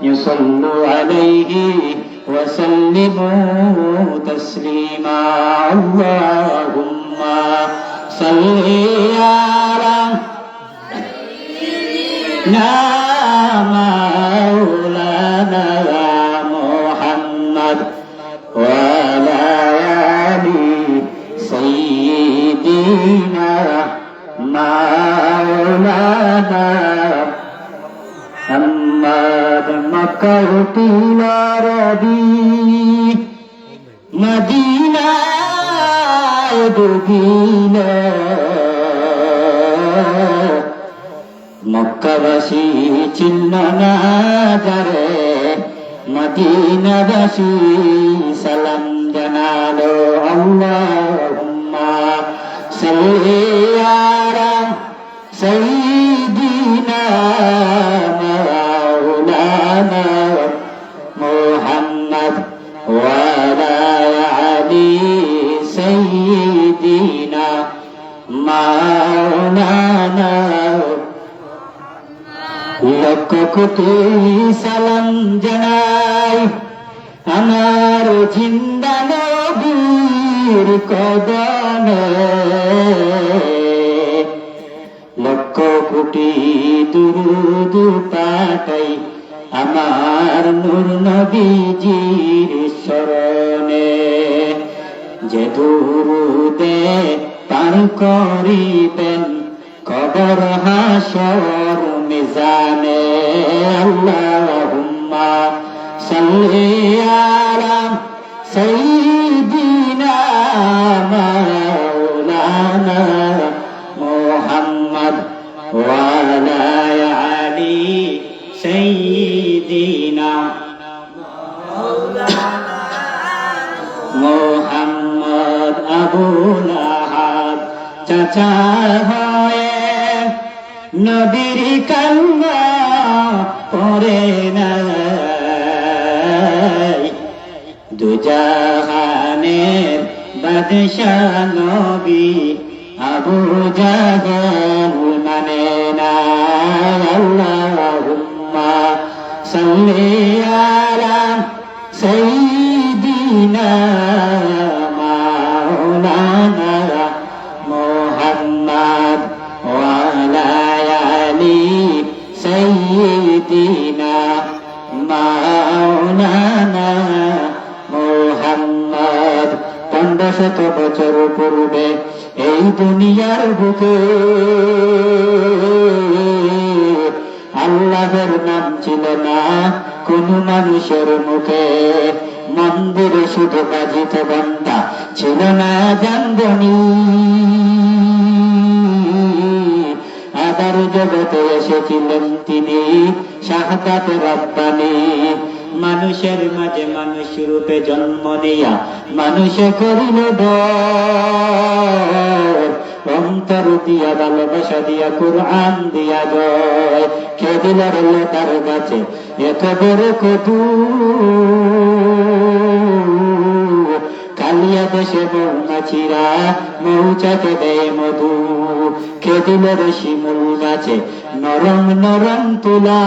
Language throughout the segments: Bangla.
يصلوا عليه وسلموا تسليما اللهم صل على سيدنا مولانا محمد وعلى آل سيدنا مولانا محمد مكة ربي مدينة دبينا মক্কাবাসী চিহ্ন না যারে মদিনাবাসী সালাম জানালো আল্লাহুম্মা সাল্লি আলা সাইয়্যিদিনা মাওলানা মুহাম্মদ ওয়া আলা আলি সাইয়্যিদিনা মাওলানা লক্ষ কোটি সালাম জানাই আমার জিন্দা নবীর কদমে লক্ষ কোটি দুরূদ পাঠাই আমার নূর নবীজির শরণে যে দুরূদে পার করিবেন কবর হাসর মিজানে আল্লাহুম্মা সাল্লি আলা সাইয়্যিদিনা মাওলানা মুহাম্মদ ওয়া আলা আলি সাইয়্যিদিনা মুহাম্মদ আবু লাহাব চাচা হয় নবীর কান্না পড়ে নাই দুজাহানের বাদশাহ নবী আবু জাহল মানে না আল্লাহুম্মা সাল্লি আলা সাইয়্যিদিনা মাওলানা মুহাম্মদ ওয়া আলা সাইয়্যিদিনা মাওলানা মুহাম্মদ 1500 বছর পূর্বে এই দুনিয়ার বুকে আল্লাহর নাম ছিল না কোন মানুষের মুখে মন্দিরে শুধু বাজিত ঘন্টা ছিল না জানবনি আদার জগতে এসেছিলেন তিনি শাহাদাত রব্বানি মানুষের মাঝে মানুষ রূপে জন্ম নিয়া মানুষে করিল অন্তর দিয়া ভালোবাসা দিয়া কুরআন দিয়া জয় কে দিল তার কাছে এত বড় কদু কালিয়া দেশে মৌমাছিরা মৌচাকে দেয় মধু কে দিল শিমুল গাছে নরম নরম তুলা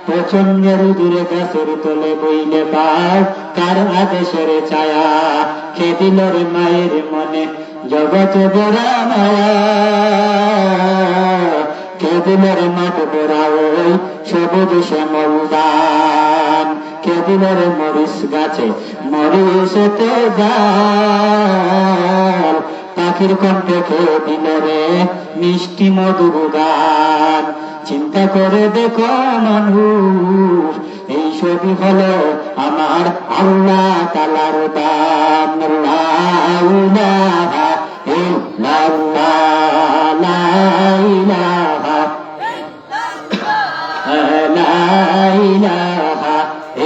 প্রচন্ড রুদুরে গাছের তলে বইলে পাও কার আদেশের ছায়া কে দিল মায়ের মনে জগৎ বড়া মায়া কে দিল মাঠ বড়া ওই সবুজ শ্যামল দান কে দিল মরিচ গাছে মরিচতে জাল পাখির কণ্ঠে খেয়ে দিল রে মিষ্টি মধুর গান চিন্তা করে দেখো মানুষ এই ছবি হলো আমার আল্লাহ তাআলার দান লা ইলাহা ইল্লাল্লাহ লা ইলাহা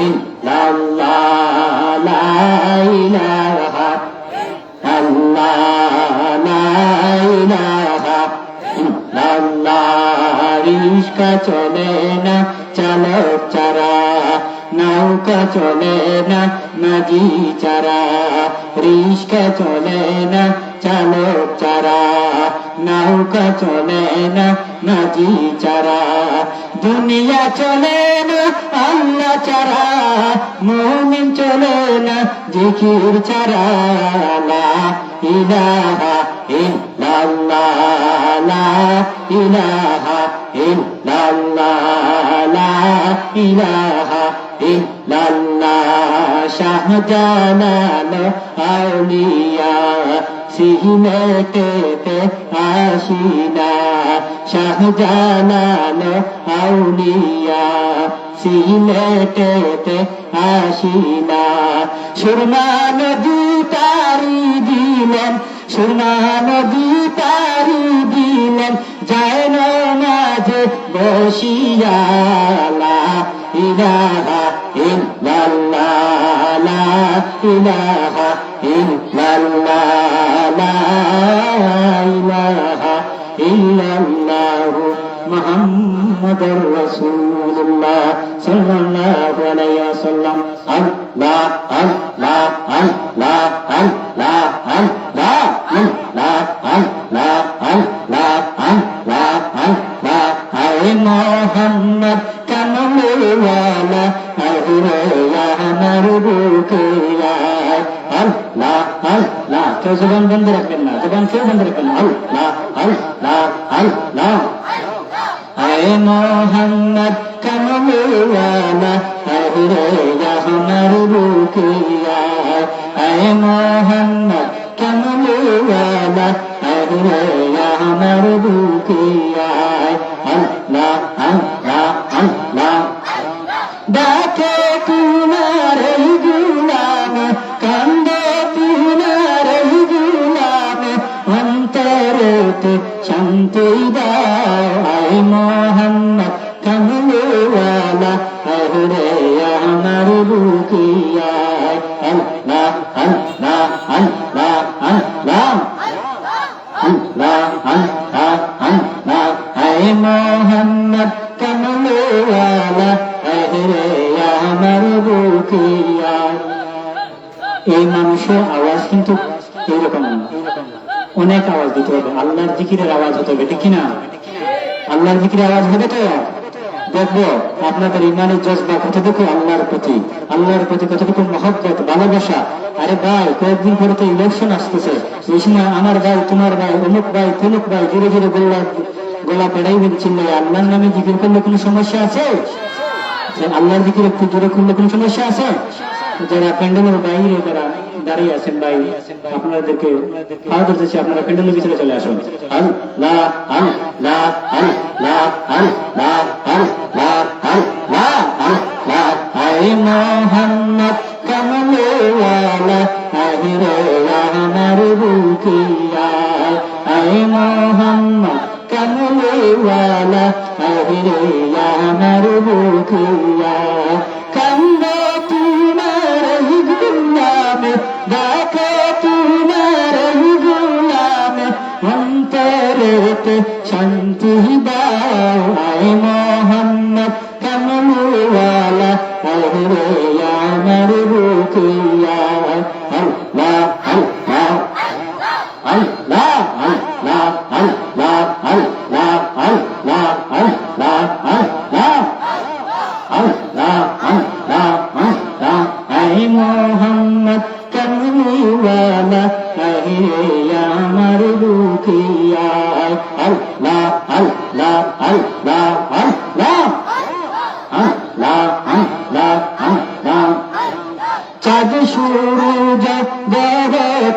ইল্লাল্লাহ লা ইলাহা রিস্কা চলে না চালক চারা নৌকা চলে না মাঝি চারা, রিস্কা চলে না চালক চারা, নৌকা চলে না মাঝি চারা, দুনিয়া চলে না আল্লাহ চারা, মুমিন চলে না জিকির চারা। লা ইলাহা ইল্লাল্লাহ, লা ইলাহা ইল্লাল্লাহ, লা ইলাহা ইল্লাল্লাহ। শাহজালাল আউলিয়া সিলেটেতে আসিনা, শাহজালাল আউলিয়া সিলেটেতে আসিনা। সুরমা নদী তারি দিলেন, সুরমা নদী তারি দিলেন, যায় না মাঝে বসিয়া। লা ইলাহা ইল্লাল্লাহ, লা ইলাহা ইল্লাল্লাহ, লা ইলাহা ইল্লাল্লাহ মুহাম্মাদুর রাসূলুল্লাহ সাল্লাল্লাহু আলাইহি ওয়াসাল্লাম। আল্লাহ আল্লাহ আল্লাহ আল্লাহ আল্লাহ আল্লাহ আল্লাহ আল্লাহ আল্লাহ আল্লাহ। আয় মুহাম্মদ কামলিওয়ালা আহিরে আমার বুকে আয়। আল্লাহ আল্লাহ, কেউ জবান বন্ধ রাখবেন না, জবান কেউ বন্ধ রাখবেন না। আল্লাহ আল্লাহ আল্লাহ। আয় মুহাম্মদ কামলিওয়ালা আহিরে আমার বুকে আয়। আয় মুহাম্মদ কামলিওয়ালা আহিরে আমার বুকে আয়। আল্লাহ আল্লাহ আল্লাহ। ডাকে তোমার এই গুলাম, কান্দে তোমার এই গুলাম, অন্তরেতে শান্তি দাও। আয় মুহাম্মদ কামলিওয়ালা আহিরে আমার বুকে আয়। আল্লাহ আল্লাহ আল্লাহ আল্লাহ আল্লাহ আল্লাহ আল্লাহ। আয় মুহাম্মদ কামলিওয়ালা আহিরে আমার বুকে আয়। এই মানুষের আওয়াজ কিন্তু এইরকম না, অনেক আওয়াজ দিতে হবে। আল্লাহর জিকিরের আওয়াজ হতে হবে, ঠিক কিনা? আল্লাহর জিকিরের আওয়াজ হবে তো দেখবো আপনাদের ইমানের জজবা কতটুকু আল্লাহর প্রতি কতটুকু মহব্বত ভালোবাসা। আরে ভাই, কয়েকদিন পরে তো ইলেকশন আসতেছে, এই সময় আমার ভাই, তোমার ভাই, অমুক ভাই, তমুক ভাই ধীরে ধীরে গোলা পেড়াইবেন, চিল্লাই আল্লাহর নামে জিকির করলে কোনো সমস্যা আছে? আল্লাহর জিকির একটু জোরে করলে কোনো সমস্যা আছে? যারা প্যান্ডেলের বাইরে যারা দাঁড়িয়ে আছেন ভাই, আপনাদেরকে আওয়াজ দিচ্ছি, আপনারা প্যান্ডেলের ভিতরে চলে আসুন। আল্লাহ আল্লাহ আল্লাহ আল্লাহ আল্লাহ আল্লাহ আল্লাহ। আয় মুহাম্মদ কামলিওয়ালা আহিরে আমার বুকে আয়। আয় মুহাম্মদ কামলিওয়ালা আহিরে আমার বুকে আয়। কান্দে তোমার এই গুলামে, ডাকে তোমার এই গুলামে, অন্তরেতে শান্তি দাও। আয় মুহাম্মদ কামলিওয়ালা আহিরে আমার বুকে আয়। আল্লাহ আল্লাহ আল্লাহ আল্লাহ আল্লাহ আল্লাহ আল্লাহ আল্লাহ আল্লাহ আল্লাহ আল্লাহ আল্লাহ। আয় মুহাম্মদ কামলিওয়ালা আহিরে আমার বুকে আয়। আল্লাহ আল্লাহ আল্লাহ আল্লাহ আল্লাহ আল্লাহ আল্লাহ। চাঁদ সূরজ গ্রহ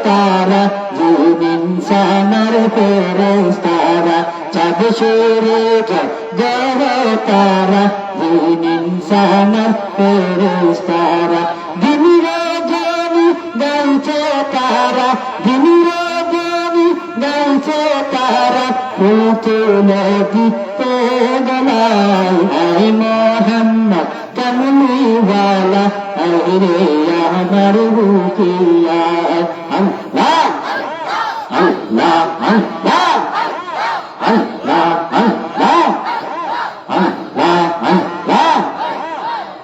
তারা জিন ইনসানের ফেরেশতারা, চাঁদ সূরজ গ্রহ তারা জিন ইনসানের ফেরেশতারা, দিন রজনী গাইছে তারা, দিন রজনী গাইছে তারা, ফুলে দিতে গলায়। আয় মুহাম্মদ কামলিওয়ালা আহিরে আমার বুকে আয়। আল্লাহ আল্লাহ আল্লাহ আল্লাহ আল্লাহ আল্লাহ আল্লাহ।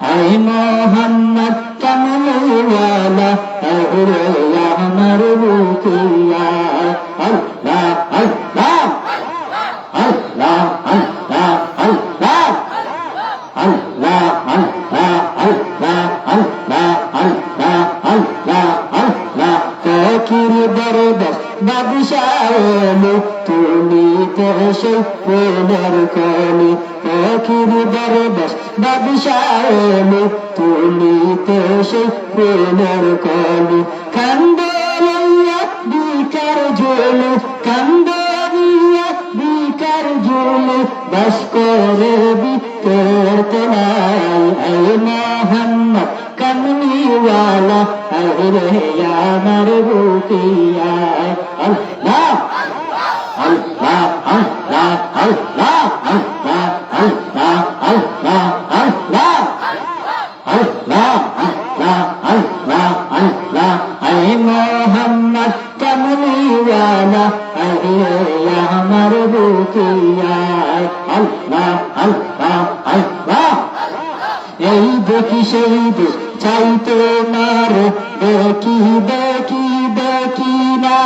আয় বলি ফকির দরবেশ বাদশাহ এলো তুলিতে সেই প্রেমের কলি কান্দলিয়া বিকার ঝোলে কান্দলিয়া বিকার ঝোলে বাস করে বিকের তলায় আয় মোহাম্মদ কমলিওয়ালা আয় রে আমার বুকিয়া আল্লাহ আল্লাহ আল্লাহ আল্লাহ আল্লাহ আল্লাহ আল্লাহ আল্লাহ আল্লাহ আল্লাহ আল্লাহ আল্লাহ আয় মোহাম্মদ কমলিওয়ালা আয় রে আমার বুকিয়া আল্লাহ আল্লাহ আল্লাহ এই দেখি সেই দেশ চাইতে মার দেখি দেখি দেখি না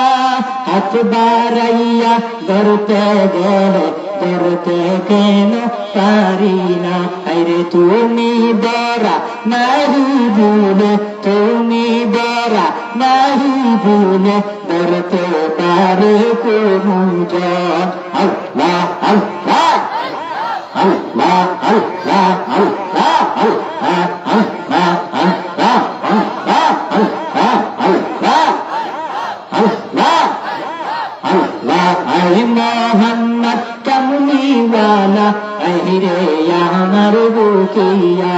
হাত বাড়াইয়া ধরতে গেলে ধরতে কেন পারি না আরে তুমি বড়া নাহি ভুলে তুমি বড়া নাহি ভুলে ধরতে পারে কোন জন আল্লাহ আল্লাহ আল্লাহ আল্লাহ আল্লাহ আল্লাহ আল্লাহ আল্লাহ আল্লাহ আল্লাহ আল্লাহ আল্লাহ আয় মোহাম্মদ কমলিওয়ালা আয় রে আমার বুকিয়া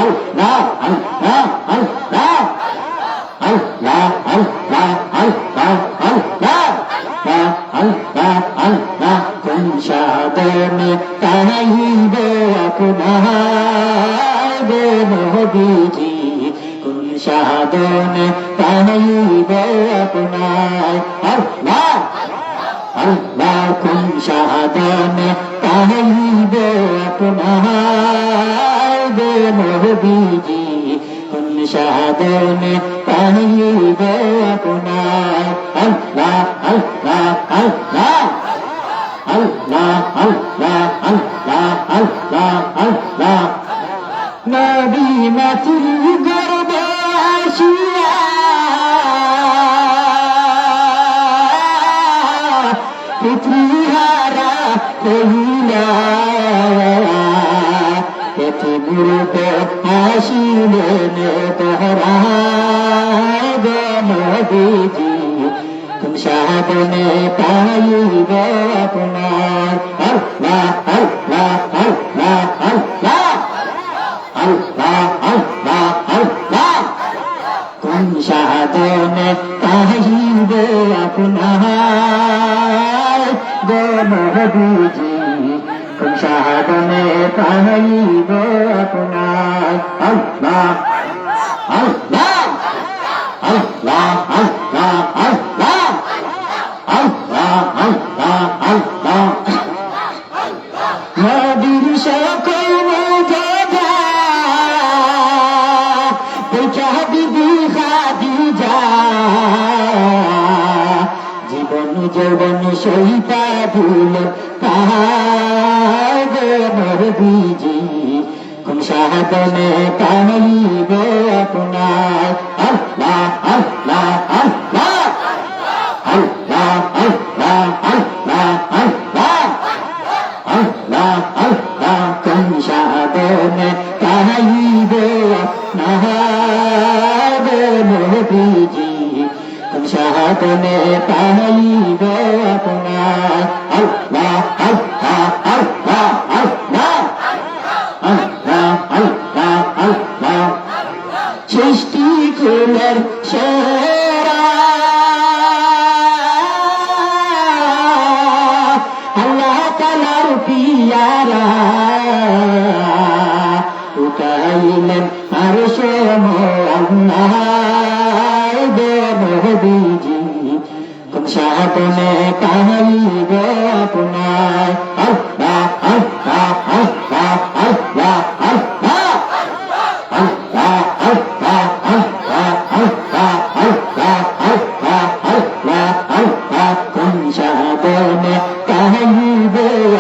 আল্লাহ আল্লাহ আল্লাহ আল্লাহ আল্লাহ আল্লাহ আল্লাহ আল্লাহ আল্লাহ কোন সাধনে তাইব আপনার নবীজি কোন সাধনে তাইব আপনার আল্লাহ আল্লাহ কোন সাধনে তাইব আপনার নবীজি কোন সাধনে তাইব আপনার আল্লাহ আল্লাহ আল্লাহ আল্লাহ আল্লাহ আল্লাহ আল্লাহ আল্লাহ নবী মাতির গর্বে আসিয়া পিতৃহারা হইলা পৃথিবীতে আসিলেন দহরায় গো নবীজি কোন সাধনে পাইব আপনার আল্লাহ আল্লাহ আল্লাহ আল্লাহ আল্লাহ আল্লাহ আল্লাহ কোন সাধনে পাইব আপনার গো নবীজি কোন সাধনে পাইব আপনার আল্লাহ আল্লাহ আল্লাহ আল্লাহ আল্লাহ আল্লাহ আল্লাহ আল্লাহ নবীর সকল মুজেজা দেখা দিদি খাদিজা জীবন যৌবন সহিতা ভুল তাহার নবীজি কোন সাধনে পাইব আপনার আল্লাহ আল্লাহ আল্লাহ আল্লাহ আল্লাহ আল্লাহ আল্লাহ আল্লাহ আল্লাহ কোন সাধনে পাইব আপনার নবীজি কোন সাধনে পাইব আপনার আল্লাহ আল্লাহ আল্লাহ আল্লাহ আল্লাহ আল্লাহ আল্লাহ সৃষ্টি কুলের সেরা আল্লাহ তাআলার পিয়ারা উঠাইলেন আরশ আল্লাহ নবীজি কোন সাধনে পাইব আপনার আল্লাহ আল্লাহ আল্লাহ আল্লাহ আল্লাহ আল্লাহ আল্লাহ আল্লাহ আল্লাহ আল্লাহ আল্লাহ আল্লাহ আল্লাহ কোন সাধনে পাইব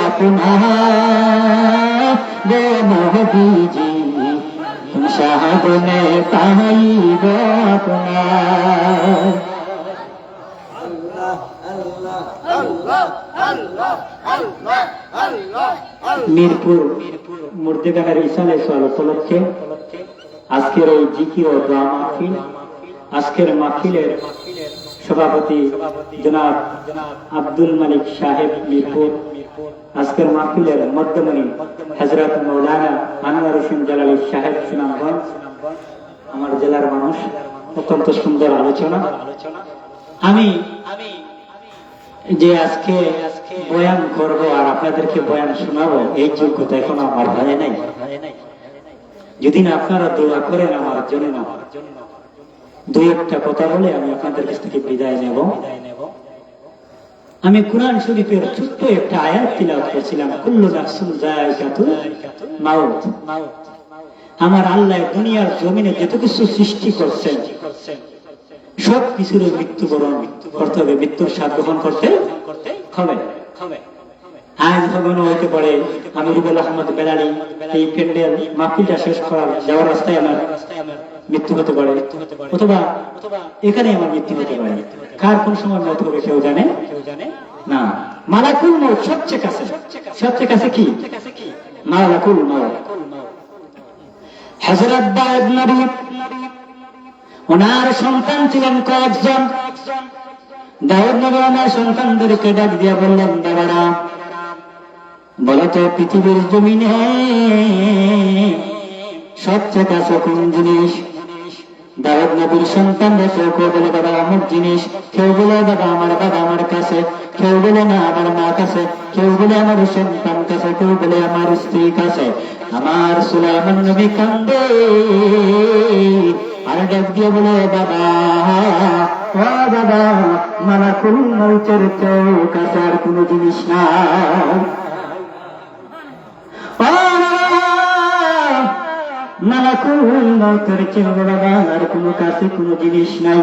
আপনার নবীজি কোন সাধনে পাইব আপনার Allah, Allah, Allah, Allah, Allah, Allah. Mirpur মুর্দিগানের ইসালে সোয়াল উপলক্ষে আজকের এই জিকির ও দোয়া মাহফিল, আজকের মাহফিলের সভাপতি জনাব আব্দুল মালিক সাহেব মিরপুর, আজকের মাহফিলের মধ্যমণি হযরত মাওলানা আনোয়ার হোসেন জালালী সাহেব সুনামগঞ্জ, আমার জেলার মানুষ, অত্যন্ত সুন্দর আলোচনা। আমি যে আজকে বয়ান করব আর আপনাদেরকে বয়ান শোনাবো, এই যোগ্যতা এখন আমার হয় নাই। যদি না আপনারা দোয়া করেন আমার জন্য, দুই একটা কথা বলে আমি আপনাদের কাছ থেকে বিদায় নেব। আমি কুরআন শরীফের ছোট্ট একটা আয়াত তিলাওয়াত করেছিলাম, কুল্লু নাফসিন যায়িকাতুল মাউত। আমার আল্লাহ দুনিয়ার জমিনে যত কিছু সৃষ্টি করছেন সব কিছুর মৃত্যুবরণ করতে হবে, মৃত্যুর স্বাদ গ্রহণ করতে হবে। আজ ভবন হইতে পারে আমি রুবেল আহমদ বেলালি এই প্যান্ডেল মাহফিলটা শেষ করার যাওয়ার রাস্তায় আমার মৃত্যু হতে পারে, অথবা এখানে আমার মৃত্যু হতে পারে। কার কোন সময় মৃত্যু হবে কেউ জানে না। মালাকুল মউত সবচেয়ে কাছে, সবচেয়ে কাছে কি মালাকুল মউত। হযরত দাউদ নবী, ওনার সন্তান ছিলেন কয়েকজন। দাউদ নবী ওনার সন্তানদেরকে ডাক দিয়া বললেন, বাবারা বলো তো পৃথিবীর জমিনে সবচেয়ে কাছে কোন জিনিস? দাউদ নবীর সন্তানরা কেউ কেউ বলে বাবা আমার জিনিস, কেউ বলে বাবা আমার কাছে, কেউ বলে না আমার মা কাছে, কেউ বলে আমার সন্তান কাছে, কেউ বলে আমার স্ত্রী কাছে। আমার সুলাইমান নবী কান্দে আর ডাক দিয়ে বলে, বাবা ও বাবা, মালাকুল মউতের চেয়ে কাছে আর কোনো জিনিস নাই। মালাকুল মউতের চেয়ে বাবা আর কোনো কাছে কোনো জিনিস নাই।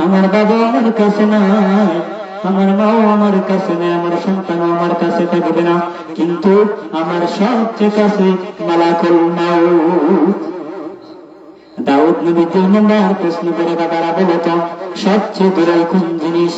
আমার বাবা আমার কাছে নাই, আমার মাও আমার কাছে নাই, আমার সন্তানও আমার কাছে থাকবে না, কিন্তু আমার সবচেয়ে কাছে মালাকুল মউত। দাউদ নবী 2 নম্বর প্রশ্ন করে, বাবারা বলো তো সবচেয়ে দূরে কোন জিনিস?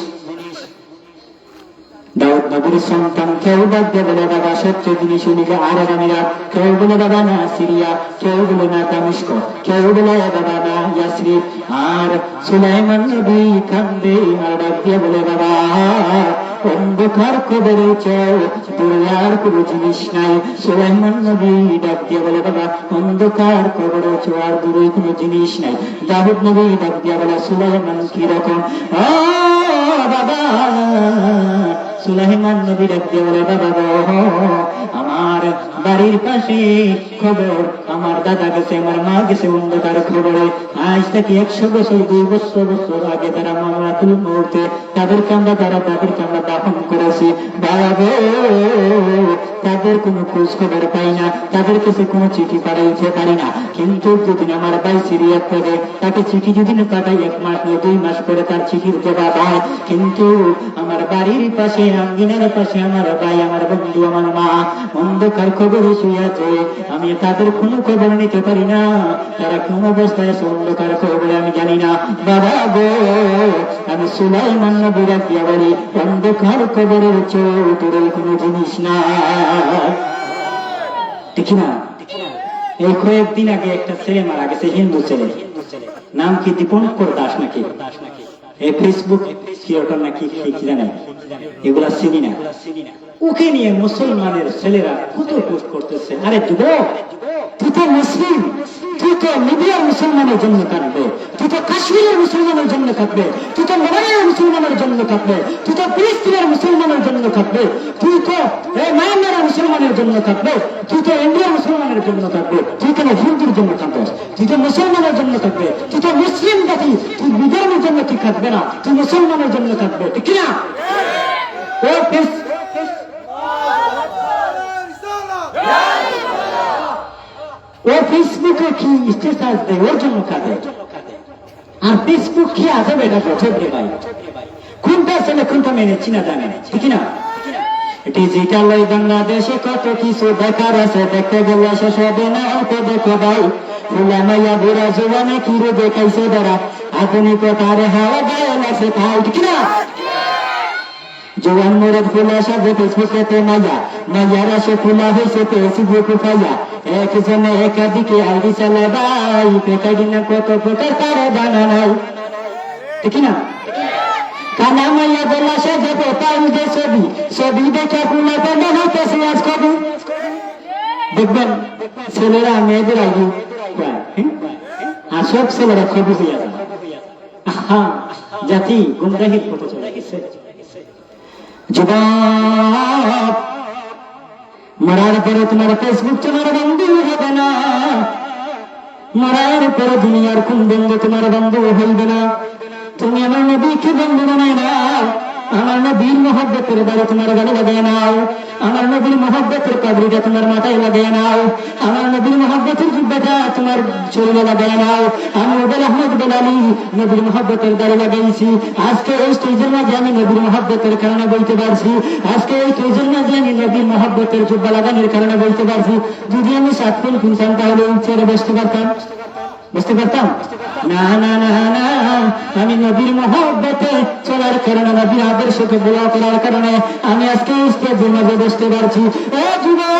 দাউদ নবীর সন্তান কেউ ডাক দিয়ে বলে, বাবা সবচেয়ে জিনিস হইল আরব আমিরাত, কেউ বলে বাবা না সিরিয়া, কেউ বলে না দামেস্ক, কেউ বলে বাবা না ইয়াসরিব। আর সুলাইমান নবী কান্দে আর ডাক দিয়ে বলে, বাবা অন্ধকার কবরে চেয়ে দূরে আর কোনো জিনিস নাই। সুলাইমান নবী ডাক দিয়ে বলে, বাবা অন্ধকার কবরে চেয়ে আর দূরে কোনো জিনিস নাই। দাউদ নবী ডাক দিয়ে বলে, সুলাইমান কি রকম? বাবা সুলাইমান নবী ডাক দিয়ে বলে, বাবা আমার বাড়ির পাশে খবর, আমার দাদা গেছে, আমার মা গেছে অন্ধকার খবরে। আজ থেকে 100 বছর 200 বছর আগে তারা মালাকুল মউতে তাদেরকে আমরা দাফন করেছি। বাবা গো, তাদের কোনো খোঁজ খবর পাই না, তাদের কাছে কোনো চিঠি পাঠাইতে পারি না। কিন্তু যদি আমার ভাই সিরিয়া থেকে তাকে চিঠি যদি না পাঠাই 1 মাস 2 মাস পরে তার চিঠির জবাব হয়। কিন্তু আমার বাড়ির পাশে আঙ্গিনার পাশে আমার ভাই, আমার বন্ধু, আমার মা অন্ধকার খবর শুয়েছে, আমি তাদের কোনো খবর নিতে পারি না। তারা কোন অবস্থায় আছে অন্ধকার খবরে আমি জানি না। বাবা গো, আমি সুলাইমান নবী ডাক দিয়া বলি, অন্ধকার খবরের চেয়ে কোনো জিনিস না, ঠিক না? এই কয়েকদিন আগে একটা ছেলে মারা গেছে, হিন্দু ছেলে, নাম কি দীপঙ্কর দাস নাকি, এই ফেসবুক ক্রিয়েটর নাকি জানেন, এগুলা চিনি না। ওকে নিয়ে মুসলমানের ছেলেরা কত পোস্ট করতেছে। আরে যুবক, তুই তো মুসলিম, তুই তো লিবিয়ার মুসলমানের জন্য কাঁদবে, তুই তো কাশ্মীরের মুসলমানের জন্য কাঁদবে, তুই তো মোবাইলের মুসলমানের জন্য কাঁদবে, তুই তো ফিলিস্তিনের মুসলমানের জন্য কাঁদবে, তুই তো মায়ানমারের মুসলমানের জন্য কাঁদবে, তুই তো ইন্ডিয়ার মুসলমানের জন্য কাঁদবে। তুই কেন হিন্দুর জন্য কাঁদবে? তুই তো মুসলমানের জন্য কাঁদবে, তুই তো মুসলিম জাতি, তুই বিধর্মের জন্য কি কাঁদবে না, তুই মুসলমানের জন্য কাঁদবে, ঠিক না? ও ফেসবুকে কি স্ট্যাটাস দেয়, ওর জন্য কাঁদে। আর ফেসবুক কি আছে এটা বছর রে ভাই, কোনটা ছেলে কোনটা মেনে চিনা জানে, ঠিক না? ডিজিটাল ওই বাংলাদেশে কত কিছু দেখার আছে, দেখতে গেলে শেষ হবে না, অল্প দেখো ভাই। ফুলা মাইয়া বুড়া জোয়ানে কি রে দেখাইছে দাঁড়া, আধুনিকতার হাওয়া গায়ে লাগছে তাই, ঠিক না? জোয়ান মোরদ খোলা সাথে ফেসবুকেতে মাইয়া মাইয়ারা সে খোলা হয়েছে ফেসবুক পাইয়া একজনে একাধিকে আইডি চালায় ভাই পেকাডি না কত প্রকার তারে জানা নাই ঠিক না কানা মাইয়া বলা সে দেবো পাইল দে ছবি ছবি দেখে পুনা বন্ধ হইতেছে আজ কবি দেখবেন ছেলেরা মেয়েদের আইডি আর সব ছেলেরা খবর হইয়া যায় জাতি গুমরাহির পথে চলে গেছে যুবক মরার পরে তোমার ফেসবুক তোমার বন্ধু হবে না মরার পরে দুনিয়ার কোন বন্ধু তোমার বন্ধু হইবে না তুমি আমার নবীকে বন্ধু বানাই নাও আমার নবীর মহব্বতের দ্বারা তোমার গালে লাগিয়ে নাও আমার নবীর মহব্বতের পাগড়িটা তোমার মাথায় লাগিয়ে নাও আমার নবীর মহব্বতের জুব্বাটা তোমার শরীরে লাগিয়ে নাও আমি ওবেল আহমদ বেলালি নবীর মহব্বতের দ্বারা লাগাইছি আজকে এই স্টেজের মাঝে আমি নবীর মহব্বতের কারণে বলতে পারছি আজকে এই স্টেজের মাঝে আমি নবীর মহব্বতের জুব্বা লাগানোর কারণে বলতে পারছি যদি আমি 7 ফুল কিনতাম তাহলে ছেড়ে বসতে পারতাম না না না না আমি নবীর মহব্বতে চলার কারণে নবীর আদর্শকে বলা করার কারণে আমি আজকে স্টেজের মাঝে বসতে পারছি ও যুবক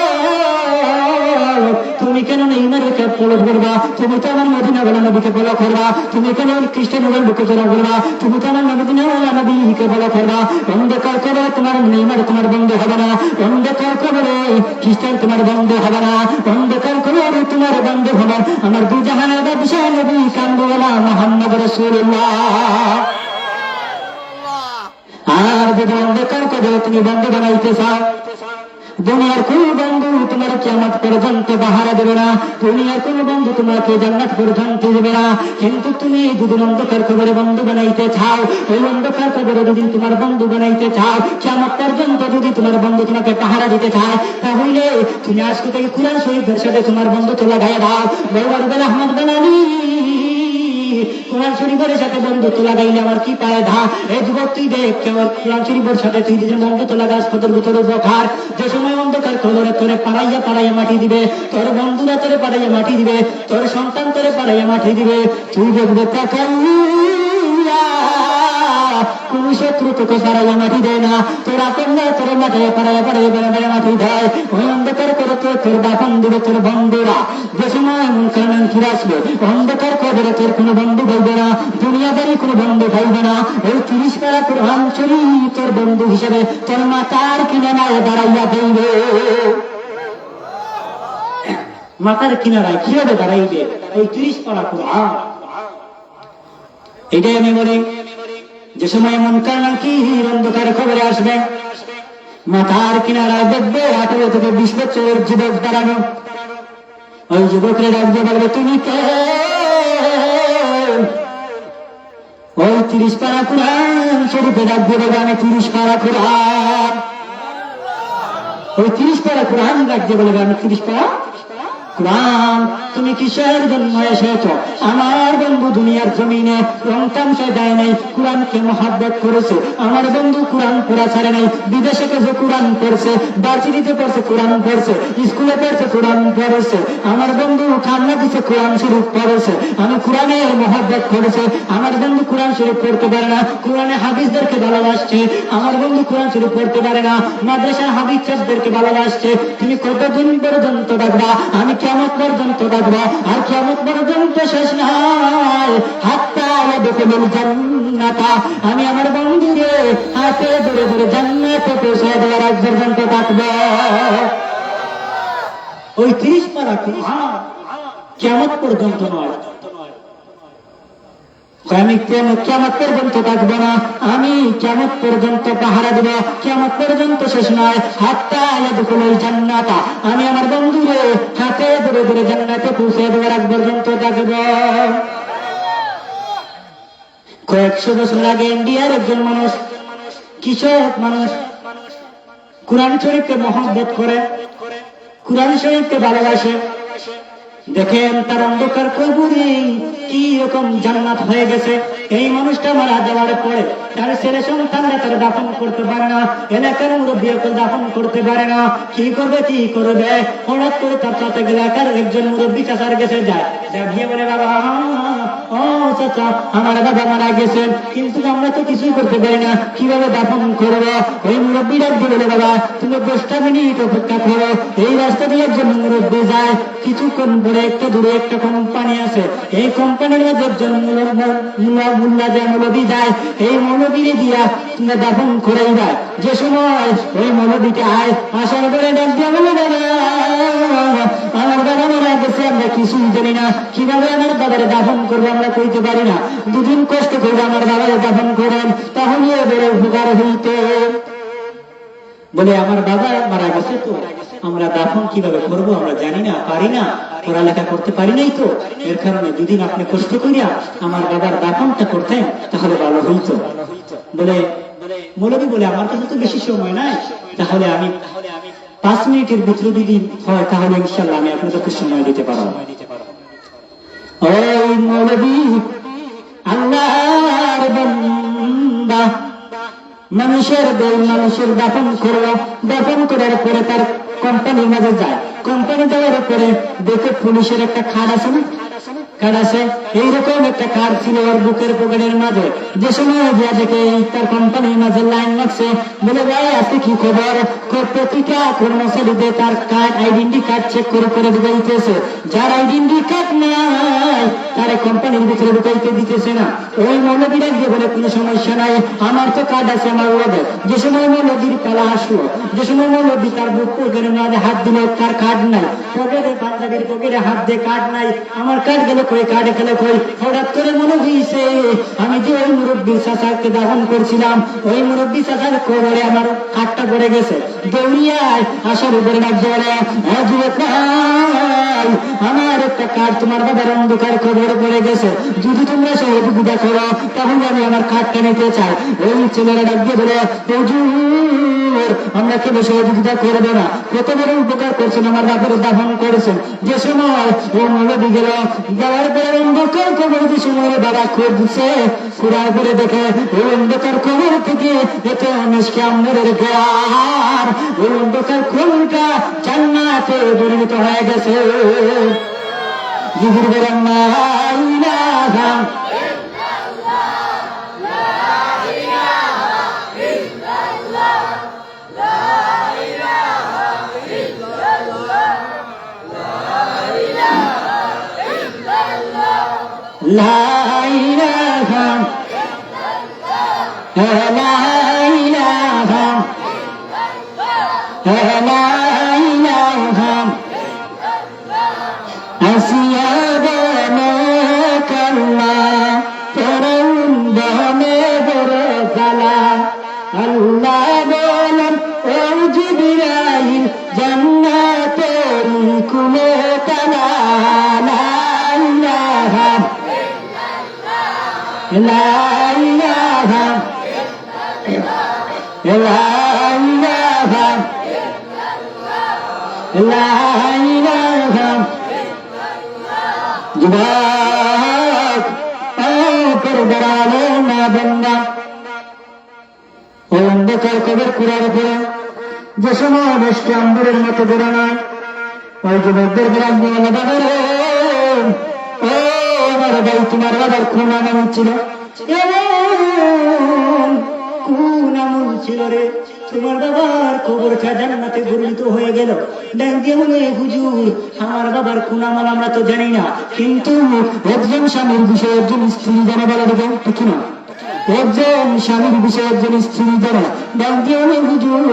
তুমি কেন নেইমারকে ফলো করবা তুমি তো আমার মদিনা বলা নবীকে ফলো করবা তুমি কেন খ্রিস্টান বুকে চলা করবা তুমি তো আমার মদিনা বলা নবীকে ফলো করবা অন্ধকার করে তোমার নেইমার তোমার বন্ধ হবে না অন্ধকার করে খ্রিস্টান তোমার বন্ধ হবে না অন্ধকার করে তোমার বন্ধ হবে আমার দুই জাহানের বাদশাহ নবী কামরুল্লাহ মুহাম্মদ রাসূলুল্লাহ আর যদি অন্ধকার করে তুমি বন্ধ বানাইতে চাও দুনিয়ার কোন বন্ধু তোমার কিয়ামত পর্যন্ত পাহারা দেবে না দুনিয়ার কোন বন্ধু তোমাকে জান্নাত পর্যন্ত দেবে না কিন্তু তুমি যদি অন্ধকার কবরে বন্ধু বানাইতে চাও ওই অন্ধকার কবরে যদি তোমার বন্ধু বানাইতে চাও কিয়ামত পর্যন্ত যদি তোমার বন্ধু তোমাকে পাহারা দিতে চায় তাহলে তুমি আজকে থেকে কুরআন শরীফের সাথে তোমার বন্ধুত্ব লাগাই দাও ওবেল আহমদ বেলালি কুরআন শরীফের সাথে বন্ধুত্ব লাগাইলে আমার কি ফায়দা এই যুবক তুই দেখ কেবল কুরআন শরীফের সাথে তুই যদি বন্ধুত্ব লাগাস তোর ভিতরে উপকার যে সময় অন্ধকার কবরে তোরে পাড়াইয়া মাটি দিবে তোর বন্ধুরা তোরে পাড়াইয়া মাটি দিবে তোর সন্তান তোরে পাড়াইয়া মাটি দিবে তুই দেখবে তাকাইয়া কোন শত্রু তোকে পাড়াইয়া মাটি দেয় না তোর আপন তোর মাথায় পাড়াইয়া মাটি দেয় ওই অন্ধকার করে তোর দাফন দিবে তোর বন্ধুরা যে সময় মুখের ফিরে আসবে অন্ধকার কবরে তোর কোনো বন্ধু বলবে না দুনিয়াদারি কোনো বন্ধু পাইবে না ওই 30 পারা কোরআন শরীফ তোর বন্ধু হিসেবে তোর মাতার কিনারায় দাঁড়াইয়া দেবে মাতার কিনারায় কিভাবে দাঁড়াইবে এই 30 পারা কোরআন এটাই আমি বলি যে সময় মুনকার নাকির অন্ধকার খবরে আসবে মাথার কিনারায় দেখবে 18 থেকে 20 বছরের যুবক দাঁড়ানো ওই যুবকরা ডাকবে বলবে তুমি কে ওই 30 পারা কোরআন শরীফে ডাকবে বলবে আমি 30 পারা কোরআন ওই 30 পারা কোরআন ডাকবে বলবে আমি 30 পারা কোরআন তুমি কিসের জন্য এসেছ আমার বন্ধু দুনিয়ার জমিনে রং তামসা দেয় নাই কোরআনকে মহাব্বত করেছে আমার বন্ধু কোরআন পড়া ছাড়ে নাই বিদেশে গেছে কোরআন পড়ছে ভার্সিটিতে পড়ছে কোরআন পড়ছে স্কুলে পড়ছে কোরআন পড়েছে আমার বন্ধু খান্না দিছে কোরআন শরীফ পড়েছে আমি কোরআনের মহাব্বত করেছে আমার বন্ধু কোরআন শরীফ পড়তে পারে না কোরআনে হাদিসদেরকে ভালোবাসছে আমার বন্ধু কোরআন শরীফ পড়তে পারে না মাদ্রাসার হাদিস ছাত্রদেরকে ভালোবাসছে তুমি কতদিন পর্যন্ত ডাকবা আমি কিয়ামত পর্যন্ত ডাকবা আর কিয়ামত পর্যন্ত শেষ নয় হাত্তা ইয়াদখুলুল জান্নাতা আমি আমার বন্ধুরে হাতে ধরে ধরে জান্নাতে পৌঁছে দেওয়ার আগ পর্যন্ত ডাকবো ওই 30 পারা কোরআন কিয়ামত পর্যন্ত নয় আমি কিয়ামত পর্যন্ত ডাকবো না আমি কিয়ামত পর্যন্ত পাহারা দেব কিয়ামত পর্যন্ত শেষ নয় হাত্তা ইয়াদখুলুল জান্নাতা আমি আমার বন্ধুরে হাতে ধরে ধরে জান্নাতে পৌঁছে দেওয়ার আগ পর্যন্ত ডাকবো কয়েকশো বছর আগে ইন্ডিয়ার একজন মানুষ কৃষক মানুষ কোরআন শরীফকে মহব্বত করে কোরআন শরীফকে ভালোবাসে দেখেন তার অন্ধকার কবরে কি রকম জান্নাত হয়ে গেছে। এই মানুষটা মারা যাওয়ার পরে তার ছেলে সন্তানরা তার দাফন করতে পারে না, এলাকার মুরব্বীকে দাফন করতে পারে না। কি করবে হঠাৎ করে তার চাচা এলাকার একজন মুরব্বী চাচার কাছে যায়, গিয়ে বলে, বাবা ও চাচা, আমার বাবা মারা গেছেন, কিন্তু আমরা তো কিছুই করতে পারি না, কিভাবে দাফন করবো? ওই মুরব্বী ডাক দিয়ে বলে, বাবা তুমি 10টা মিনিট অপেক্ষা করো। এই রাস্তা দিয়ে একজন মুরব্বী যায়, কিছুক্ষণ পরে একটা দূরে একটা কোম্পানি আছে, এই কোম্পানির মধ্যে একজন মৌলবী যায়, এই মৌলবীরে দিয়া তুমি দাফন করে দেয়। যে সময় ওই মৌলবীটা আসার পরে ডাক দিয়ে বলে, আমার বাবা মারা গেছে, আমরা কিছুই জানি না, কিভাবে আমার বাবারে দাফন করবো আমরা কইতে পারি না, দুদিন কষ্ট করবো আমার বাবারে দাফন করেন, তাহলে বড় উপকার হইত। বলে, আমার বাবা মারা গেছে তো আমরা দাফন কিভাবে করব আমরা জানি না, পারি না, পড়ালেখা করতে পারি নাই তো, এর কারণে দুদিন আপনি কষ্ট করিয়া আমার বাবার দাফনটা করতেন তাহলে ভালো হইত। বলে মৌলবী বলে, আমার কাছে তো বেশি সময় নাই, তাহলে আমি 5 মিনিটের ভিতরে যদি হয় তাহলে ইনশাল্লাহ আমি আপনাদেরকে সময় দিতে পারবো। ওই মৌলবী আল্লাহর বান্দা মানুষের দাফন করলো, দাফন করার পরে তার কোম্পানির মাঝে যায়, কোম্পানি যাওয়ার পরে দেখে পুলিশের একটা খাট আছে না, কার্ড আছে, এইরকম একটা কার্ড ছিল ওর বুকের পকেটের মাঝে। যে সময় গিয়া দেখে তার কোম্পানির মাঝে লাইন লাগছে, বলে, ভাই আজকে কি খবর? প্রতিটা কর্মচারীদের তার কার্ড আইডেন্টি কার্ড চেক করে করে দিতেছে, যার আইডেন্টি কার্ড নাই তারা কোম্পানির ভিতরে ঢুকাইতে দিতেছে না। ওই মৌলবীরা গিয়ে বলে, কোনো সমস্যা নাই, আমার তো কার্ড আছে আমার ওদের। যে সময় মৌলবীর পালা আসলো, যে সময় মৌলবী তার বুক পকেটের মাঝে হাত দিল, তার কার্ড নাই, পকেটে পাঞ্জাবির পকেটে হাত দিয়ে কার্ড নাই, আমার কার্ড গেল কই, কার্ডে গেল কই? হঠাৎ করে মনে হয়েছে আমি যে ওই মুরব্বী চাচাকে দাফন করছিলাম, ওই মুরব্বী চাচার কবরে আমার কার্ডটা পড়ে গেছে। দৌড়িয়ায় আসার উপরে ডাক জোরে, আমার একটা কার্ড তোমার বাবার অন্ধকার কবরে পড়ে গেছে, যদি তোমরা সহযোগিতা করো তাহলে আমি আমার কার্ডটা নিতে চাই। ওই ছেলেরা ডাক দিয়ে বলে, আমরা কেন সহযোগিতা করবো না, কত বড় উপকার করছেন, আমার বাপের দাফন করেছেন। যে সময় ও মৌলবী গেল, যাওয়ার পরে অন্ধকার কবর যে সময় বাবা খুঁজছে, খুঁড়ার পরে দেখে ওই অন্ধকার কবর থেকে এত মিষ্টি আম্বরের গান, ওই অন্ধকার কবরটা জান্নাতে পরিণত হয়ে গেছে। জিকির করেন লা ইলাহা লা ইলাহা লা ইলাহা লা ইলাহা আসিয়া বনে কাল্লা পরন্দনে বড় জালা আল্লাহ বলেন, ও জিবরাইল জান্নাতের কুলে তালা লা ইলাহা লা ইলাহা লা ইলাহা লা ইলাহা। যুবক পরবরালে না বন্দা, ওই অন্ধকার কবর কুড়ার উপরে যে সময় বসতে আম্বরের মতো বেড়ানায়, ওই যুবকদের বেড়ান নিয়ে বাবা রে, ও আমার ভাই তোমার বাবার কোন নাম ছিল, কোন আমল ছিল রে, তোমার বাবার কবরটা জান্নাতে পরিণত হয়ে গেল। ডাক দিয়ে বলে, হুজুর আমার বাবার কোন আমল আমরা তো জানি না, কিন্তু একজন স্বামীর বিষয়ে একজন স্ত্রী জানা বলা দেবেন ঠিক না, একজন স্বামীর বিষয়ে একজন স্ত্রী জানা। ডাক দিয়ে বলে, হুজুর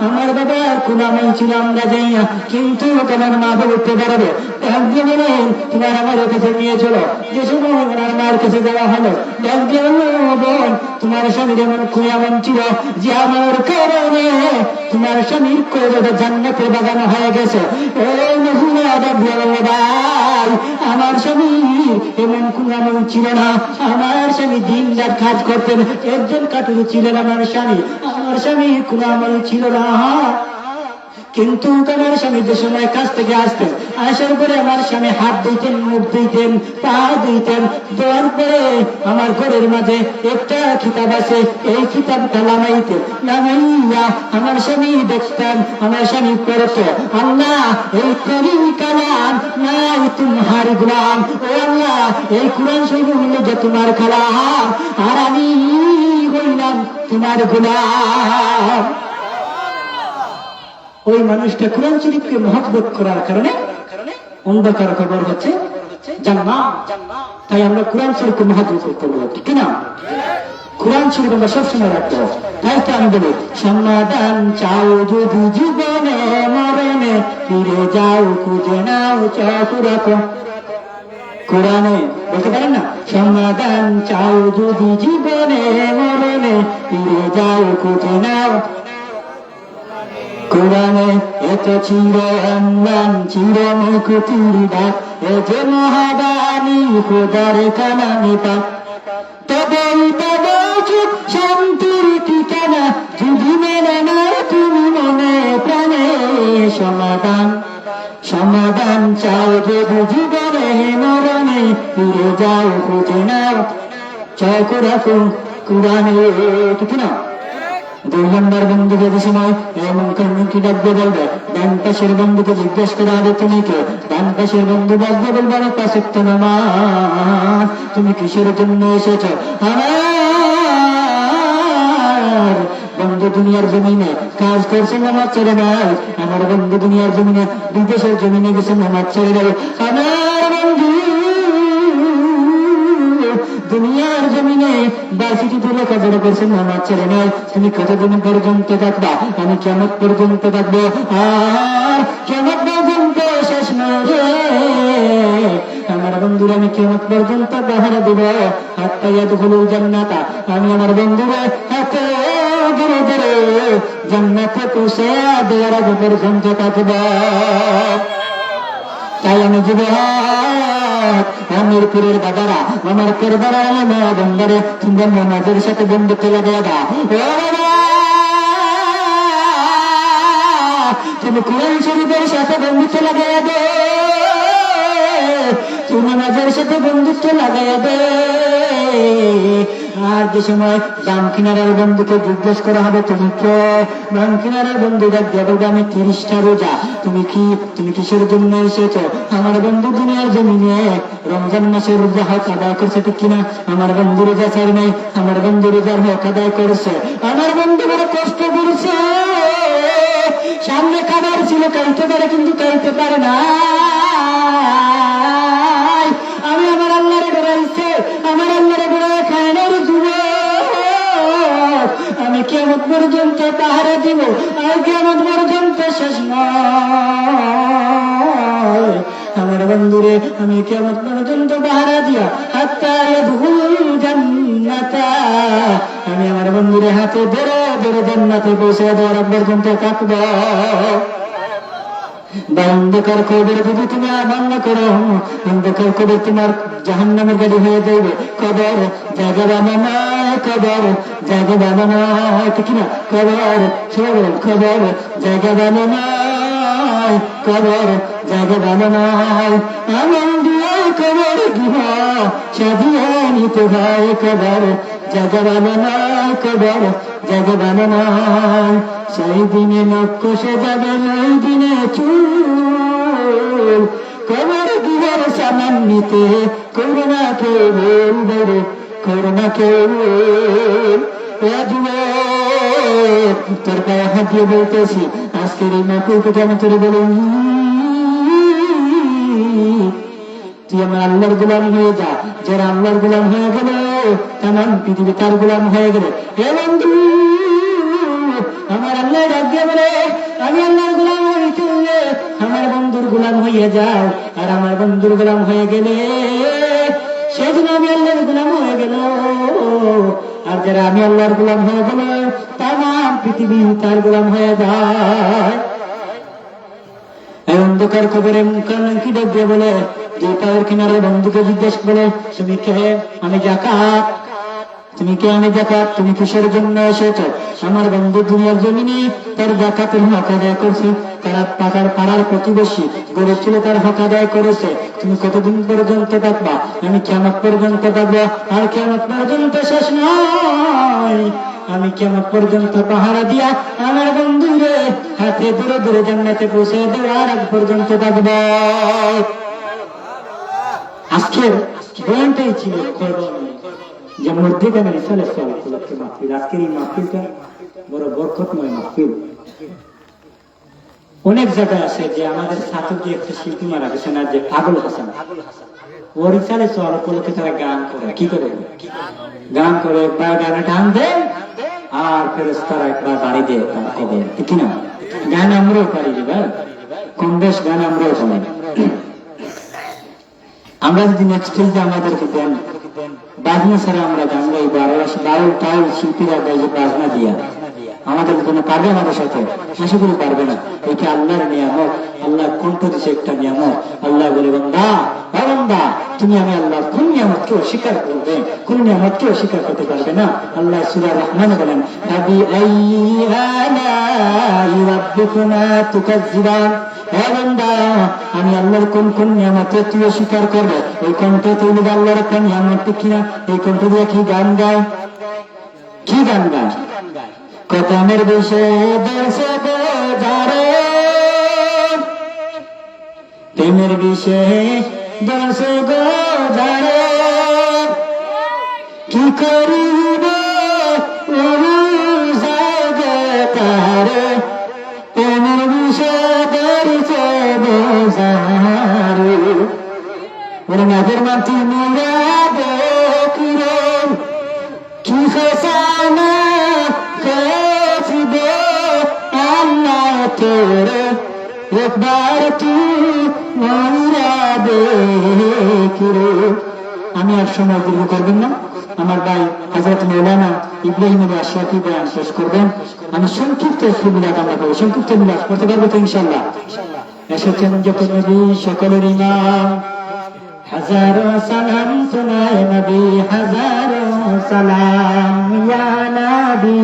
আমার বাবার কোন আমল ছিল আমরা জানি না, কিন্তু তোমার মা বলতে পারবে। ডাক দিয়ে বলেন, তোমার আমার কাছে নিয়ে চলো। যে সময় আমার মার কাছে যাওয়া হলো, ডাক দিয়ে বলল, বোন তোমার স্বামীর এমন কোন এমন ছিল যে আমার কারণে তোমার স্বামীর কবরটা জান্নাতের বাগান হয়ে গেছে। ও মহিলা ডাক দিয়ে বলল, ভাই আমার স্বামীর এমন কোন এমন ছিল না, আমার স্বামী দিন রাত কাজ করতেন, একজন কাটুরি ছিলেন আমার স্বামী, আমার স্বামী কোন আমল ছিল না, কিন্তু আমার স্বামী যে সময় কাছ থেকে আসতেন, আসার পরে আমার স্বামী হাত দিতেন, মুখ দিতেন, পা দিতেন, দেওয়ার পরে আমার ঘরের মাঝে একটা কিতাব আছে, এই কিতাবটা নামাইতেন, নামাইয়া আমার স্বামী দেখতেন, আমার স্বামী পড়তো, আল্লাহ এই করিম কালাম নাই তোমার গোলাম, ও আল্লাহ এই কোরআন শরীফ হইল যে তোমার কালাম, আর আমি হইলাম তোমার গোলাম। ওই মানুষটা কোরআন শরীফকে মহব্বত করার কারণে অন্ধকার খবর হচ্ছে জান্নাত। তাই আমরা কোরআন শরীফকে মহব্বত করবো, ঠিক না? কোরআন শরীফ আমরা সবসময় রাখবো। তাই তো আমি বলি, সমাধান চাও যদি জীবনে মরণে, ফিরে যাও খুঁজে নাও চকুরাত। কোরআনে বলতে পারেন না, সমাধান চাও যদি জীবনে মরণে, ফিরে যাও খুঁজে নাও। কোরআনে এত চির অম্লান চির মুকুতির ডাক, এ যে মহাদানী খোদার কালামে পাক। তবেই তবে চুপ শান্তির ঠিকানা, যদি মেনে নাও তুমি মনে প্রাণে। সমাধান সমাধান চাও যদি জীবনে মরণে, ফিরে যাও খুঁজে নাও চকুরাতো। কোরআনে, ঠিক না? 2 নম্বর বন্ধুকে যে সময় এমন কি ডাকবে বলবে, ডান পাশের বন্ধুকে জিজ্ঞেস করা হবে তুমি কে? ডান পাশের বন্ধু ডাকবে বলবে আমি পাঁচ ওয়াক্ত নামাজ। তুমি কিসের জন্য এসেছো? আমার বন্ধু দুনিয়ার জমিনে কাজ করছে, নামাজ ছেড়ে নাই। আমার বন্ধু দুনিয়ার জমিনে বিদেশের জমিনে গেছে, নামাজ ছেড়ে নাই। আমার বন্ধু দুনিয়ার জমিনে ভার্সিটিতে লেখাপড়া করছে, নামাজ ছেড়ে নাই। তুমি কতদিন পর্যন্ত থাকবা? আমি কিয়ামত পর্যন্ত থাকবো, আর কিয়ামত পর্যন্ত শেষ নয় রে আমার বন্ধুরা। আমি কিয়ামত পর্যন্ত পাহারা দিব, হাত্তা ইয়াদখুলুল জান্নাতা। আমি আমার বন্ধুরা হাতে ধরে ধরে জান্নাতে পৌঁছে দেওয়ার আগে পর্যন্ত থাকব। তাই আমি যুবক, আমিরপুরের দাদারা, আমার কেরবারা মা বন্ধরে, তোমরা নামাজের সাথে বন্ধুত্ব লাগাই দাও। তুমি কোরআন শরীফের সাথে বন্ধুত্ব লাগাই দে, তুমি নামাজের সাথে বন্ধুত্ব লাগাই দে। আর যে সময় দাম কিনারের বন্ধুকে জিজ্ঞেস করা হবে তুমি কে? দাম কিনারের বন্ধু দেখবে বলবে আমি 30টা রোজা। তুমি কিসের জন্য এসেছো? আমার বন্ধু দুনিয়ার জমিনে রমজান মাসের রোজা হক আদায় করছে, ঠিক কিনা? আমার বন্ধু রোজা ছাড় নাই, আমার বন্ধু রোজার হক আদায় করছে। আমার বন্ধু বড় কষ্ট করছে, সামনে খাবার ছিল, খাইতে পারে কিন্তু খাইতে পারে না। আমি আমার আল্লাহরে ডরাইছে, আমার আল্লাহরে ডরাই খায় না রে যুবক। আমি কিয়ামত পর্যন্ত পাহারা দিব, আর কিয়ামত পর্যন্ত শেষ নয় আমার বন্ধুরে। আমি কিয়ামত পর্যন্ত পাহারা দিয়া হাত্তা ইয়াদখুলুল জান্নাতা, আমি আমার বন্ধুরে হাতে ধরে ধরে জান্নাতে পৌঁছে দেওয়ার পর্যন্ত থাকব। অন্ধকার কবর যদি তুমি মান্য করো, অন্ধকার কবর তোমার জাহান্নামের গাড়ি হয়ে যাইবে। কবর জায়গা বানানো, কবর জায়গা বানানো, ঠিক না? কবর সবল, কবর জায়গা বানানো, কবর জায়গা বানানো। আমার দিয়ে কবর গৃহ সাজিয়ে নিতে হয়, কবর জায়গা বানানো, কবর জায়গা বানানো। সেই দিনে নখ কষে যাবে, ওই দিনে চুল, কবর গৃহের সামান নিতে করোনা কেউ বলবে রে, করোনা কেউ। তোর গায়ে হাত দিয়ে বলতেছি, আজকের এই মাকুলকে আমি তোরে বলি, তুই আমার আল্লাহর গোলাম হয়ে যা। যারা আল্লাহর গোলাম হয়ে গেল, তামাম পৃথিবী তার গোলাম হয়ে গেল। হে বন্ধু, আমার আল্লাহ ডাক দিয়ে বলে আমি আল্লাহর গোলাম হইতে হলে আমার বন্ধুর গোলাম হইয়া যাও। আর আমার বন্ধুর গোলাম হয়ে গেলে সেদিন আমি আল্লাহর গোলাম হয়ে গেল। আর যারা আমি আল্লাহর গোলাম হয়ে গেল, তামাম পৃথিবী তার গোলাম হয়ে যায়। এই অন্ধকার খবরে কি ডাক দিয়ে বলে, যে পায়ের কিনারে বন্ধুকে জিজ্ঞেস বলে তুমি কে? আমি জাকাত। তুমি কে? আমি জাকাত। তুমি কিসের জন্য এসেছো? আমার বন্ধু দুনিয়ার জমিনে তার জাকাতের হক আদায় করছে, তারা পাড়ার প্রতিবেশী গরিব ছিল, তার হক আদায় করেছে। তুমি কতদিন পর্যন্ত থাকবা? আমি কিয়ামত পর্যন্ত থাকবো, আর কিয়ামত পর্যন্ত শেষ নয়। আমি কিয়ামত পর্যন্ত পাহারা দিয়া আমার বন্ধুরে হাতে দূরে দূরে জান্নাতে পৌঁছে দেওয়ার আগ পর্যন্ত থাকবো। আজকের বয়ানটাই ছিল যে মধ্যখানে রিসালের সওয়াল উপলক্ষে মাহফিল। আজকের এই মাহফিলটা বড় বরকতময় মাহফিল। অনেক জায়গায় আছে যে আমাদের ছাত্রকে একটা শিল্পী মারা গেছে না, যে আবুল হাসান, ও রিসালের সওয়াল উপলক্ষে তারা গান করে। কি করে? গান করে, একবার গানে টান দেয় আর ফেরেশতারা একবার বাড়ি দিয়ে তার কবর। ঠিক না? গান আমরাও পারি রে ভাই, কম বেশ গান আমরাও পারি। আমরা যদি নেক্সট ফিল্ডে আমাদেরকে দেন বাজনা ছাড়া আমরা গান গাই, 12 শিল্পীরা গাই যে বাজনা দিয়া আমাদের জন্য পারবে? আমাদের সাথে আশা করি পারবে না। এটা আল্লাহর নিয়ামত, আল্লাহ কণ্ঠ দিচ্ছে একটা নিয়ামত। আল্লাহ বলে, বান্দা বান্দা তুমি আমি আল্লাহর কোন নিয়ামতকে অস্বীকার করবে? কোন নিয়ামতকে অস্বীকার করতে পারবে না? আল্লাহ সূরা রহমানে বলেন, ফাবি আইয়ি আলাই রাব্বিকুমা তুকাজ্জিবান। হে বান্দা, আমি আল্লাহর কোন কোন নিয়ামতে তুই অস্বীকার করবে? এই কণ্ঠ তৈরি আল্লাহর একটা নিয়ামত, ঠিক কিনা? এই কণ্ঠ দিয়ে কি গান গায়? কি গান গায়? কদমের বিষয়ে দেশে যারে, প্রেমের বিষয়ে দেশে যারে, কি করিবে তারে, প্রেমের বিষয়ে দেশে বোঝারে। ওরা নাদের মাটি মিলা দেখিরে কি ফেসানা আল্লাহ তোরে একবার তুই মরা দেখিরে। আমি আর সময় দীর্ঘ করবেন না, আমার ভাই হযরত মাওলানা ইব্রাহিম আশরাফি বয়ান শেষ করবেন। আমি সংক্ষিপ্ত মিলাদ আমরা করবো, সংক্ষিপ্ত মিলাদ করতে পারবো তো ইনশাআল্লাহ? এসেছেন যত নবী সকলের ইমাম, হাজারো সালাম তোমায় নবী, হাজারো সালাম ইয়া নবী,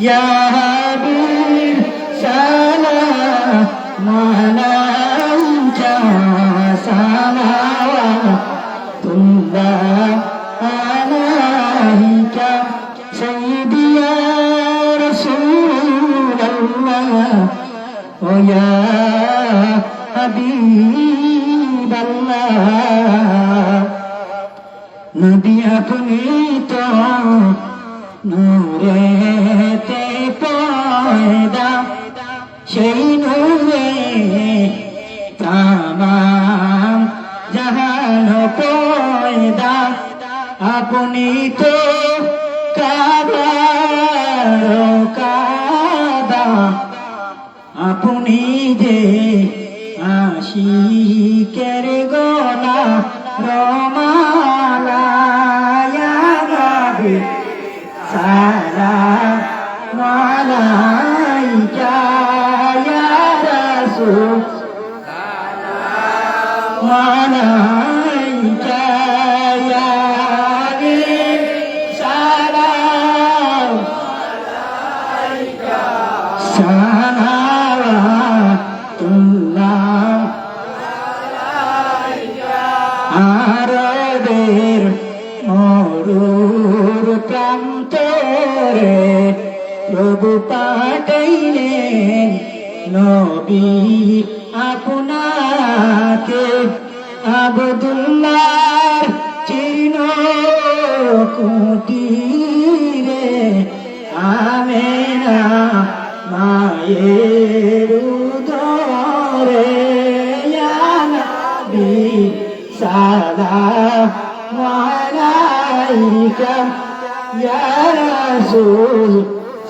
ইয়া হাবিব সালাম আলাইকা সালাওয়াতুল্লাহ আলাইকা সাইয়্যিদি ইয়া রাসূলুল্লাহ ও ইয়া হাবিবাল্লাহ। নবী আপনি তো নূরেতে পয়দা, সেই নূরে তামাম জাহান পয়দা। আপনি তো কাবার কাবা, আপনি যে আশিকের গলা রমালা। ইয়া নবী সালাম আলাইকা ইয়া রাসূল সালাম আলাইকা ইয়া হাবিব সালাম আলাইকা সালাওয়াতুল্লাহ আলাইকা। আরবের মরুর প্রান্তরে প্রভু পাঠাইলেন নবী আপনাকে। আব্দুল্লাহর চিহ্ন কুটিরে আমেনা মায়ের উদরে। ইয়া নবী সালাম আলাইকা ইয়া রাসূল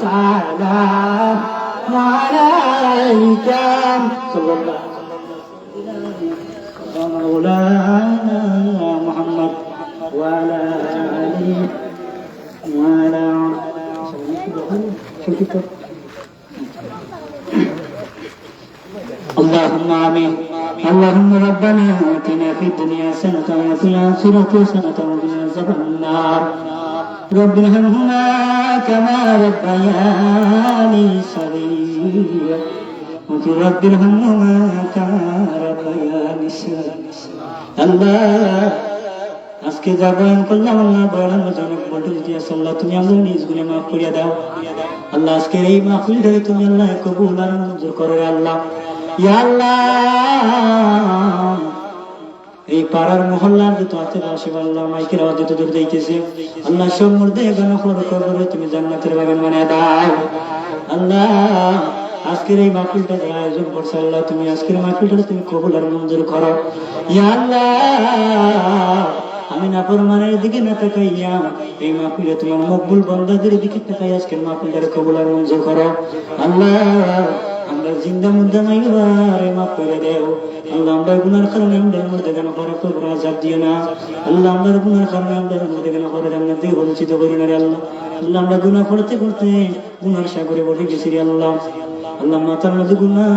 সালাম আলাইকা। সাল্লাল্লাহু মাওলানা মুহাম্মদ ওয়া আলা আলিহি ওয়া আলা اللهم آمين. اللهم ربنا آتنا في الدنيا حسنة وفي الآخرة حسنة وقنا عذاب النار. رب ارحمهما كما ربياني صغيرا وقل رب ارحمهما كما ربياني صغيرا. আল্লাহ আজকে যা বয়ান করলাম আল্লাহ বয়ানের মধ্যে অনেক ভুল দিয়েছে আল্লাহ, তুমি আমাদের নিজ গুণে মাফ করিয়া দাও আল্লাহ। আজকে এই মাহফিলটাকে তুমি আল্লাহ কবুল আর মঞ্জুর করো আল্লাহ। ইয়া আল্লাহ এই পাড়ার মহল্লার যত আশেপাশে আল্লাহ মাইকের আওয়াজ যত দূর যাইতেছে আল্লাহ সব মুর্দে গান খবরে তুমি জান্নাতের বাগান বানিয়ে দাও আল্লাহ। আজকের এই মাহফিলটা যে আয়োজন করছে আল্লাহ, তুমি আজকের মাহফিলটা তুমি কবুল আর মঞ্জুর করো ইয়া আল্লাহ। আমি নাফরমানের দিকে না তাকাইয়া এই মাহফিলে তোমার মকবুল বান্দাদের দিকে তাকাই আজকের মাহফিলটারে কবুল আর মঞ্জুর করো আল্লাহ। আমরা জিন্দা মুদ্দা মাইবার মাফ করে দেও আল্লাহ। আমরা গুনার কারণে আমাদের মধ্যে কেন করে কবর আযাব দিও না আল্লাহ। আমরা গুনার কারণে আমাদের মধ্যে কেন করে জান্নাত থেকে বঞ্চিত করি না রে আল্লাহ। আল্লাহ আমরা গুনাহ করতে করতে গুনার সাগরে পড়ে গেছি রে আল্লাহ। আল্লাহ মাথার মধ্যে গুনাহ